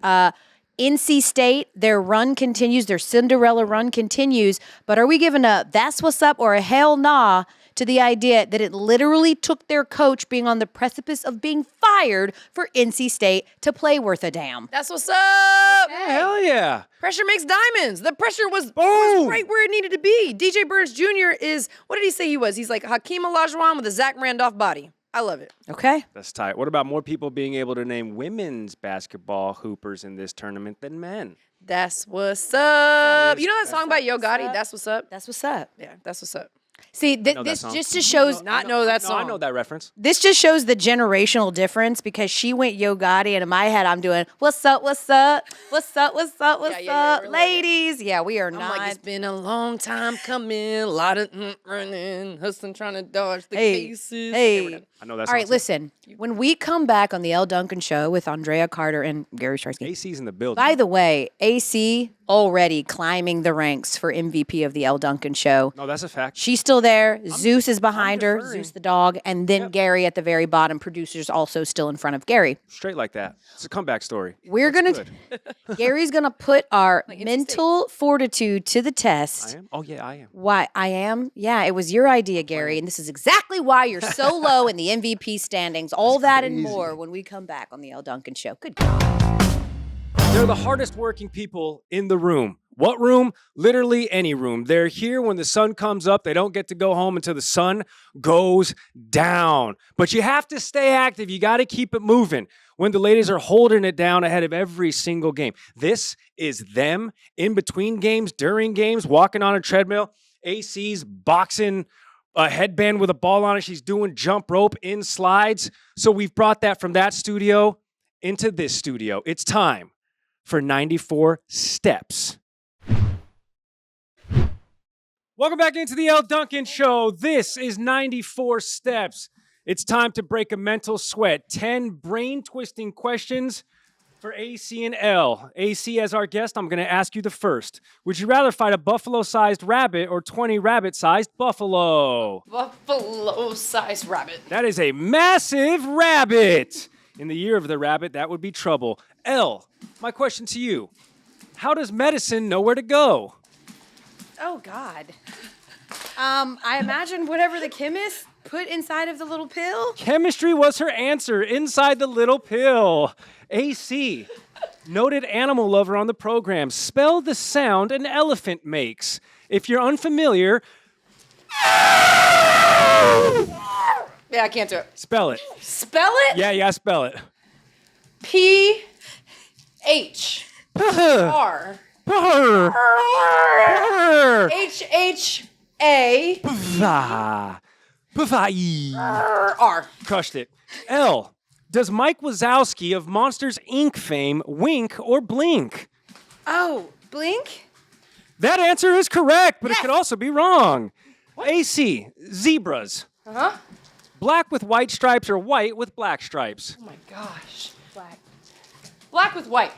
S2: NC State, their run continues, their Cinderella run continues, but are we giving a that's what's up or a hell nah to the idea that it literally took their coach being on the precipice of being fired for NC State to play worth a damn?
S3: That's what's up.
S1: Hell yeah.
S3: Pressure makes diamonds. The pressure was
S1: Boom.
S3: right where it needed to be. DJ Burns Jr. is, what did he say he was? He's like Hakeem Olajuwon with a Zach Randolph body. I love it.
S2: Okay.
S1: That's tight. What about more people being able to name women's basketball hoopers in this tournament than men?
S3: That's what's up.
S1: is-
S3: You know that song by Yo Gotti?
S2: up.
S3: That's what's up.
S2: That's what's up.
S3: Yeah, that's what's up.
S2: See,
S1: know that
S2: this
S1: song.
S2: just shows
S3: Not know that
S1: No,
S3: song.
S1: I know that reference.
S2: this just shows the generational difference because she went Yo Gotti and in my head I'm doing what's up, what's up, what's up, what's up, what's
S3: yeah,
S2: up,
S3: we're like-
S2: ladies. Yeah, we are
S3: I'm
S2: not.
S3: like, it's been a long time coming, a lot of running, hustling, trying to dodge the
S2: Hey,
S3: cases.
S2: hey.
S3: Okay, we're done.
S1: I know that
S2: All right,
S1: song, too.
S2: listen. When we come back on the Elle Duncan Show with Andraya Carter and Gary Striewski.
S1: AC's in the building.
S2: By the way, AC already climbing the ranks for MVP of the Elle Duncan Show.
S1: No, that's a fact.
S2: She's still there. Zeus is behind her.
S1: deferring.
S2: Zeus the dog, and then Gary at the very bottom. Producers also still in front of Gary.
S1: Straight like that. It's a comeback story.
S2: We're
S1: That's
S2: gonna.
S1: good.
S2: Gary's gonna put our mental fortitude to the
S1: I
S2: test.
S1: am? Oh, yeah, I am.
S2: Why I am? Yeah, it was your idea, Gary, and this is exactly why you're so low in the MVP standings. All that and more when we come back on the Elle Duncan Show. Good God.
S1: They're the hardest working people in the room. What room? Literally any room. They're here when the sun comes up. They don't get to go home until the sun goes down. But you have to stay active. You got to keep it moving when the ladies are holding it down ahead of every single game. This is them in between games, during games, walking on a treadmill. AC's boxing a headband with a ball on it. She's doing jump rope in slides. So we've brought that from that studio into this studio. It's time for 94 Steps. Welcome back into the Elle Duncan Show. This is 94 Steps. It's time to break a mental sweat. 10 brain-twisting questions for AC and Elle. AC, as our guest, I'm going to ask you the first. Would you rather fight a buffalo-sized rabbit or 20 rabbit-sized buffalo?
S3: Buffalo-sized rabbit.
S1: That is a massive rabbit. In the year of the rabbit, that would be trouble. Elle, my question to you. How does medicine know where to go?
S2: Oh God. I imagine whatever the chemist put inside of the little pill.
S1: Chemistry was her answer inside the little pill. AC, noted animal lover on the program. Spell the sound an elephant makes. If you're unfamiliar,
S3: Yeah, I can't do it.
S1: spell it.
S3: Spell it?
S1: Yeah, spell it.
S3: P-H-R.
S1: Purr. Purr.
S3: H-H-A.
S1: Pva. Pva.
S3: R.
S1: Crushed it. Elle, does Mike Wazowski of Monsters, Inc. fame wink or blink?
S2: Oh, blink?
S1: That answer is correct, but it could also be wrong. AC, zebras.
S3: Uh-huh.
S1: Black with white stripes or white with black stripes?
S3: Oh my gosh. Black. Black with white.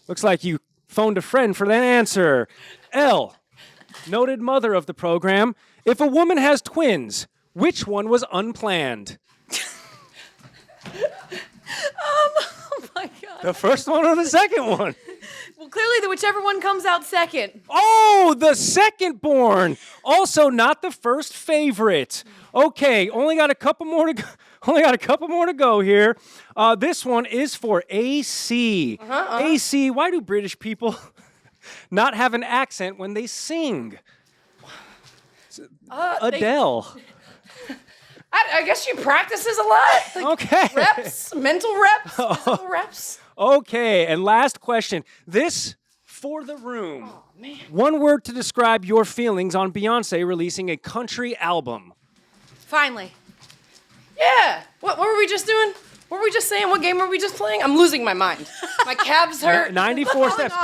S1: Looks like you phoned a friend for that answer. Elle, noted mother of the program. If a woman has twins, which one was unplanned?
S2: Oh my God.
S1: The first one or the second one?
S2: Well, clearly, whichever one comes out second.
S1: Oh, the second born. Also not the first favorite. Okay, only got a couple more to go. Here. This one is for AC. AC, why do British people not have an accent when they sing? Adele.
S3: I guess she practices a lot. Like,
S1: Okay.
S3: Reps, mental reps, physical reps.
S1: Okay, and last question. This for the room.
S3: Oh, man.
S1: One word to describe your feelings on Beyonce releasing a country album.
S2: Finally.
S3: Yeah. What were we just doing? What were we just saying? What game were we just playing? I'm losing my mind. My calves hurt.
S1: 94 steps.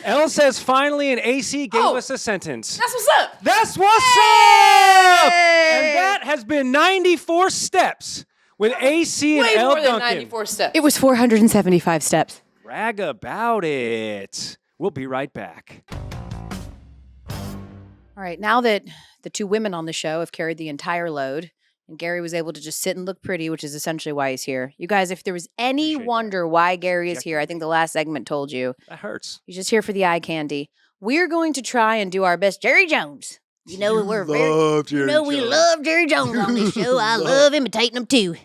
S1: Elle says finally, and AC gave us a sentence.
S3: That's what's up.
S1: That's what's up! And that has been 94 steps with AC and
S3: Way
S1: Elle
S3: more than
S1: Duncan.
S3: 94 steps.
S2: It was 475 steps.
S1: Brag about it. We'll be right back.
S2: All right, now that the two women on the show have carried the entire load, and Gary was able to just sit and look pretty, which is essentially why he's here. You guys, if there was any
S1: Appreciate
S2: wonder why Gary is here, I think the last segment told you.
S1: That hurts.
S2: He's just here for the eye candy. We're going to try and do our best. Jerry Jones. You know, we love Jerry Jones on this show. I love imitating him too.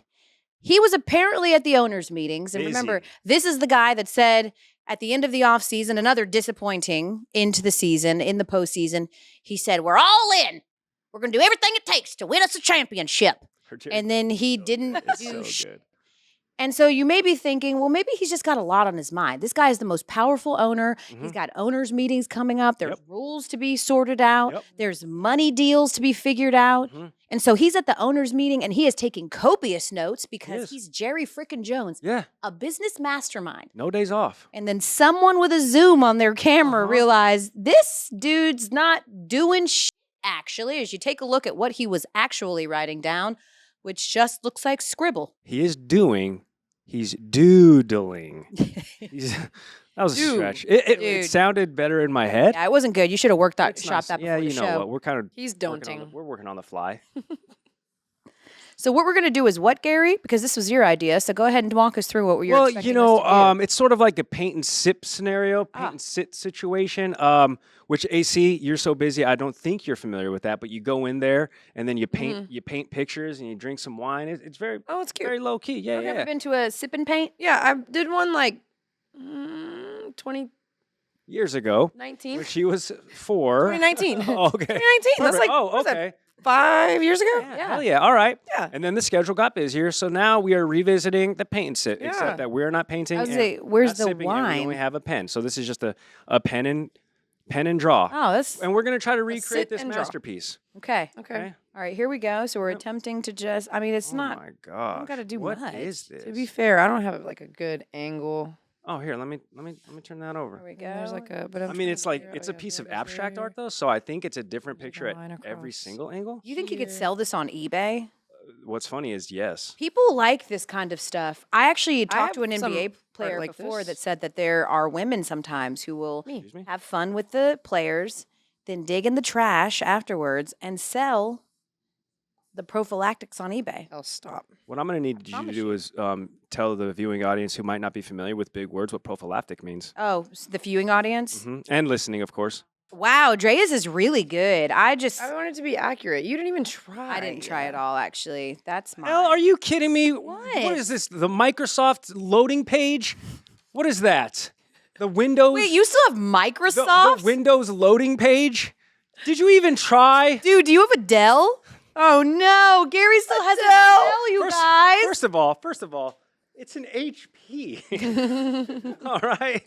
S2: He was apparently at the owners' meetings. And remember, this is the guy that said at the end of the offseason, another disappointing into the season, in the postseason, he said, we're all in. We're going to do everything it takes to win us a championship. And then he didn't do
S1: good.
S2: And so you may be thinking, well, maybe he's just got a lot on his mind. This guy is the most powerful owner. He's got owners' meetings coming up. There's rules to be sorted out. There's money deals to be figured out. And so he's at the owners' meeting, and he is taking copious notes because he's Jerry frickin' Jones, a business mastermind.
S1: No days off.
S2: And then someone with a Zoom on their camera realized this dude's not doing shit, actually, as you take a look at what he was actually writing down, which just looks like scribble.
S1: He's doodling. That was a stretch. It sounded better in my head.
S2: Yeah, it wasn't good. You should have worked that,
S1: It's
S2: shot
S1: nice.
S2: that before
S1: Yeah, you
S2: the
S1: know
S2: show.
S1: what? We're kind of
S3: He's daunting.
S1: we're working on the fly.
S2: So what we're going to do is what, Gary? Because this was your idea. So go ahead and walk us through what you're expecting us to do.
S1: It's sort of like a paint and sip scenario, paint and sit situation. Which AC, you're so busy, I don't think you're familiar with that. But you go in there and then you paint, pictures and you drink some wine. It's very,
S3: it's cute.
S1: very low key. Yeah,
S2: Have you ever been to a sip and paint?
S3: Yeah, I did one like 2019.
S1: Years ago, when she was 4.
S3: 2019.
S1: Oh, okay.
S3: 2019. That's like,
S1: oh,
S3: what was
S1: okay.
S3: that, 5 years ago?
S1: Yeah. Hell yeah. All right.
S3: Yeah.
S1: And then the schedule got busier, so now we are revisiting the paint and sit, except that we're not painting.
S2: I was
S1: and
S2: say, where's
S1: not
S2: the
S1: sipping, and
S2: wine?
S1: we only have a pen, so this is just a pen and draw.
S2: Oh, that's
S1: And we're gonna try to
S3: sit
S1: recreate this
S3: and draw.
S1: masterpiece.
S2: okay.
S3: Okay.
S2: All right, here we go. So we're attempting to just, I mean, it's
S1: Oh
S2: not,
S1: my gosh.
S2: gotta do
S1: What
S2: much.
S1: is this?
S3: To be fair, I don't have like a good angle.
S1: Oh, here, let me turn that over.
S2: there we go.
S3: There's like a, but
S1: I mean, it's like it's a piece of abstract art though, so I think it's a different picture at
S3: line
S1: every
S3: across.
S1: single angle.
S2: You think you could sell this on eBay?
S1: What's funny is yes.
S2: People like this kind of stuff. I actually talked to an
S3: have some
S2: NBA
S3: art
S2: player
S3: like
S2: before
S3: this.
S2: that said that there are women sometimes who will
S1: Excuse me?
S2: have fun with the players, then dig in the trash afterwards and sell the prophylactics on eBay.
S3: I'll stop.
S1: What I'm going to need you to
S2: promise
S1: do is tell the viewing audience who might not be familiar with big words what prophylactic means.
S2: Oh, the viewing audience?
S1: And listening, of course.
S2: Wow, Drea's is really good. I
S3: want it to be accurate. You didn't even try.
S2: I didn't try at all, actually. That's mine.
S1: Hell, are you kidding me?
S2: What?
S1: What is this? The Microsoft loading page? What is that? The Windows?
S2: Wait, you still have
S1: the
S2: Microsoft?
S1: Windows loading page? Did you even try?
S2: Dude, do you have a Dell? Oh no, Gary still has a Dell, you guys.
S1: First of all, it's an HP. All right.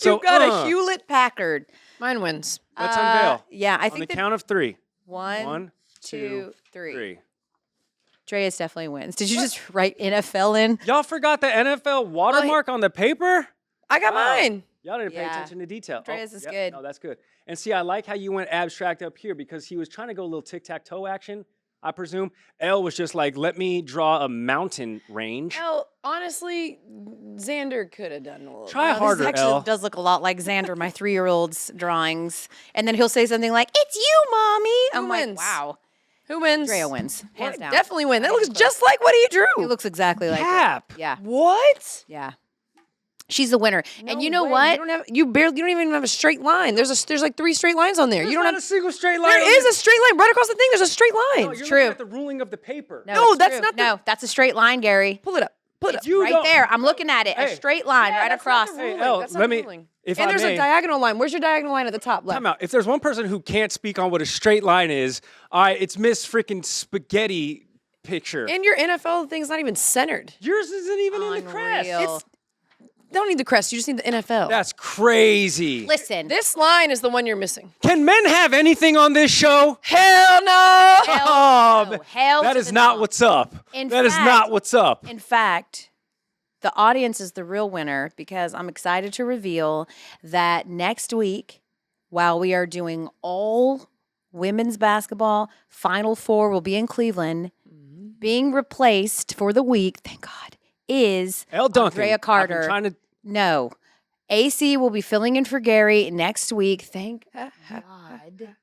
S2: You've got a Hewlett Packard.
S3: Mine wins.
S1: Let's unveil.
S2: Yeah, I
S1: On
S2: think
S1: the
S2: that
S1: count of 3.
S2: one,
S1: 2,
S2: 3.
S1: 3.
S2: Drea's definitely wins. Did you just write NFL in?
S1: Y'all forgot the NFL watermark on the paper?
S3: I got
S1: Wow.
S3: mine.
S1: Y'all didn't pay
S2: Yeah.
S1: attention to detail.
S2: Andreas is
S1: yep.
S2: good.
S1: No, that's good. And see, I like how you went abstract up here because he was trying to go a little tic-tac-toe action. I presume. Elle was just like, let me draw a mountain range.
S3: Elle, honestly, Xander could have done a little.
S1: Try
S2: This
S1: harder,
S2: actually
S1: Elle.
S2: does look a lot like Xander, my 3-year-old's drawings. And then he'll say something like, "It's you, mommy." I'm like,
S3: wins?
S2: wow.
S3: Who wins?
S2: Andrea wins, hands down.
S3: Definitely win. That looks just like what he
S2: He
S3: drew.
S2: looks exactly like
S1: Cap.
S2: it. Yeah,
S3: What?
S2: yeah. She's the winner. And you know
S3: way.
S2: what?
S3: You don't even have a straight line. There's like 3 straight lines on there.
S1: There's
S3: You don't
S1: not
S3: have
S1: a single straight line.
S3: There is a straight line right across the thing. There's a straight line.
S1: No, you're
S2: true.
S1: looking at the ruling of the paper.
S3: No,
S2: it's
S3: that's
S2: true.
S3: not the-
S2: No, that's a straight line, Gary.
S3: Pull it up. Pull it up.
S1: You
S2: right
S1: don't-
S2: there. I'm looking at it.
S1: Hey.
S2: A straight line right
S3: that's
S2: across.
S3: Not the ruling.
S1: Hey, Elle,
S3: That's not
S1: let
S3: the
S1: me-
S3: ruling.
S1: if
S3: and
S1: I
S3: there's
S1: may-
S3: a diagonal line. Where's your diagonal line at the top left?
S1: Time out. If there's one person who can't speak on what a straight line is, all right, it's Miss Freaking Spaghetti picture.
S3: And your NFL thing's not even centered.
S1: Yours isn't even in the crest.
S2: Unreal.
S3: Don't need the crest. You just need the NFL.
S1: That's crazy.
S2: Listen.
S3: This line is the one you're missing.
S1: Can men have anything on this show?
S3: Hell no.
S2: Hell
S1: Oh,
S2: no.
S1: man.
S2: Hell
S1: That
S2: to
S1: is
S2: the
S1: not
S2: no.
S1: what's up. That is not what's up.
S2: In fact, the audience is the real winner because I'm excited to reveal that next week, while we are doing all women's basketball, Final Four will be in Cleveland, being replaced for the week, thank God, is
S1: Elle Duncan.
S2: Andraya
S1: I've been
S2: Carter.
S1: trying to.
S2: No. AC will be filling in for Gary next week. Thank God.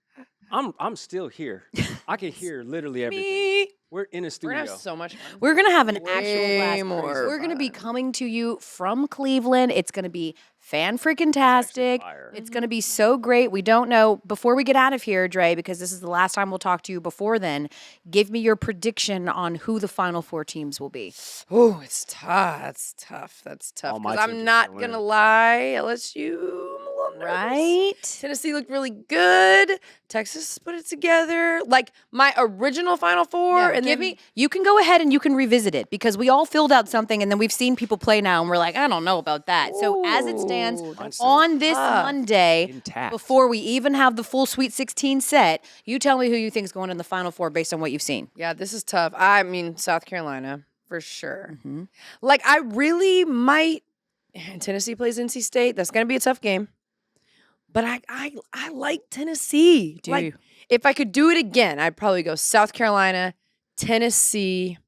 S1: I'm still here. I can hear literally everything.
S3: Me.
S1: We're in a
S3: We're
S1: studio.
S3: gonna have so much fun.
S2: We're going to have an
S3: Way
S2: actual blast.
S3: more
S2: We're going to be
S3: fun.
S2: coming to you from Cleveland. It's going to be fan-freaking-tastic.
S1: fire.
S2: It's going to be so great. We don't know. Before we get out of here, Dre, because this is the last time we'll talk to you before then, give me your prediction on who the Final Four teams will be.
S3: Oh, it's tough. That's tough. That's tough.
S1: All my
S3: 'Cause
S1: teams
S3: I'm
S1: are
S3: not
S1: gonna win.
S3: gonna lie. LSU, I'm a little nervous.
S2: Right?
S3: Tennessee looked really good. Texas put it together. Like my original Final Four.
S2: No,
S3: and
S2: give
S3: then,
S2: me. You can go ahead and you can revisit it because we all filled out something and then we've seen people play now and we're like, I don't know about that. So as it stands
S1: Mine's
S2: on this
S3: tough.
S2: Monday,
S1: Intact.
S2: before we even have the full Sweet 16 set, you tell me who you think is going in the Final Four based on what you've seen.
S3: Yeah, this is tough. I mean, South Carolina for sure. Like I really might. And Tennessee plays NC State. That's gonna be a tough game. But I like Tennessee.
S2: Do
S3: like,
S2: you?
S3: If I could do it again, I'd probably go South Carolina, Tennessee,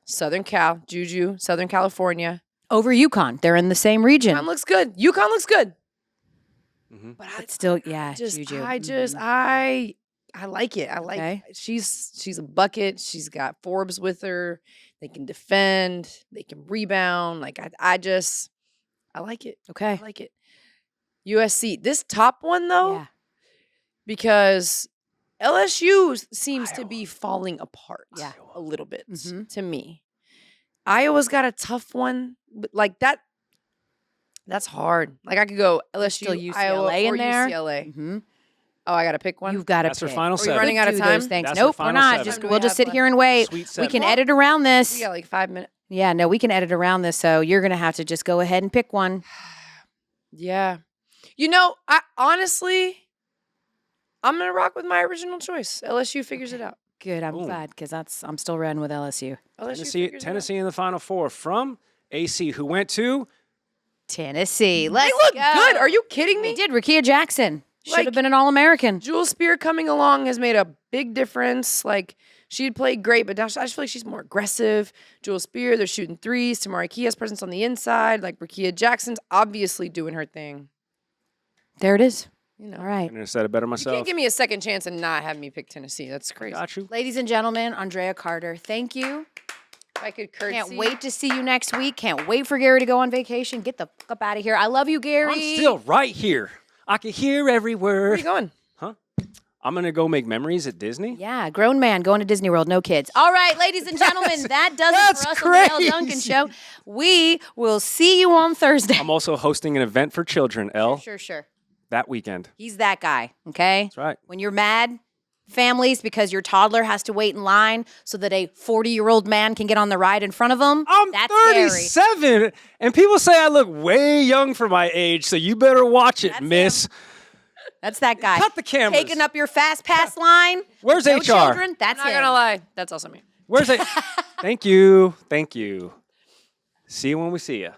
S3: Southern Cal, Juju, Southern California.
S2: Over UConn. They're in the same region.
S3: UConn looks good. UConn looks good. But
S2: But still, yeah,
S3: just,
S2: Juju.
S3: I like it. I like.
S2: Okay.
S3: She's a bucket. She's got Forbes with her. They can defend. They can rebound. Like I like it.
S2: Okay.
S3: I like it. USC. This top one though,
S2: Yeah.
S3: because LSU seems to be falling apart.
S2: Yeah.
S3: a little bit
S2: Mhm.
S3: to me. Iowa's got a tough one, but like that. That's hard. Like I could go LSU,
S2: Still UCLA
S3: Iowa,
S2: in
S3: or
S2: there.
S3: UCLA.
S2: hmm
S3: Oh, I got to pick one.
S2: You've got to
S1: That's her
S2: pick.
S1: final
S3: Are we
S1: seven.
S3: running out of
S2: Do
S3: time?
S2: those things.
S1: That's her
S2: Nope, we're
S1: final
S2: not.
S1: seven.
S2: Just
S3: Time do
S2: we'll
S3: we
S2: just
S3: have
S2: sit here and wait.
S1: Sweet
S2: We
S1: seven.
S2: can edit around this.
S3: We got like 5 minutes.
S2: Yeah, no, we can edit around this. So you're gonna have to just go ahead and pick one.
S3: Yeah. You know, I honestly, I'm gonna rock with my original choice. LSU figures it out.
S2: Good. I'm
S1: Boom.
S2: glad because I'm still running with LSU.
S3: LSU
S1: Tennessee,
S3: figures it out.
S1: Tennessee in the Final Four from AC, who went to
S2: Tennessee.
S3: They
S2: Let's
S3: look
S2: go.
S3: good. Are you kidding
S2: They
S3: me?
S2: did. Rakia Jackson should
S3: Like-
S2: have been an All-American.
S3: Jewel Spear coming along has made a big difference. Like she played great, but now I just feel like she's more aggressive. Jewel Spear, they're shooting threes. Tamara Key has presence on the inside. Like Rakia Jackson's obviously doing her thing.
S2: There it is.
S3: You know,
S2: All right.
S1: I said it better
S3: you
S1: myself.
S3: can't give me a second chance and not have me pick Tennessee. That's crazy.
S1: Got you.
S2: Ladies and gentlemen, Andraya Carter, thank you.
S3: If I could curtsy.
S2: Can't wait to see you next week. Can't wait for Gary to go on vacation. Get the fuck up out of here. I love you, Gary.
S1: I'm still right here. I can hear every
S3: Where are
S1: word.
S3: you going?
S1: Huh? I'm gonna go make memories at Disney.
S2: Yeah, grown man going to Disney World, no kids. All right, ladies and gentlemen, that does it
S1: that's
S2: for us on the Elle Duncan
S1: crazy.
S2: Show. We will see you on Thursday.
S1: I'm also hosting an event for children, Elle,
S2: Sure.
S1: that weekend.
S2: He's that guy, okay?
S1: That's right.
S2: When you're mad, families, because your toddler has to wait in line so that a 40-year-old man can get on the ride in front of them,
S1: I'm
S2: that's scary.
S1: 37, and people say I look way young for my age, so you better watch it,
S2: That's
S1: miss.
S2: That's that guy.
S1: Cut the cameras.
S2: Taking up your fast pass line.
S1: Where's
S2: no
S1: HR?
S2: children, that's
S3: I'm not
S2: him.
S3: gonna lie. That's also me.
S1: Where's it? Thank you. See you when we see you.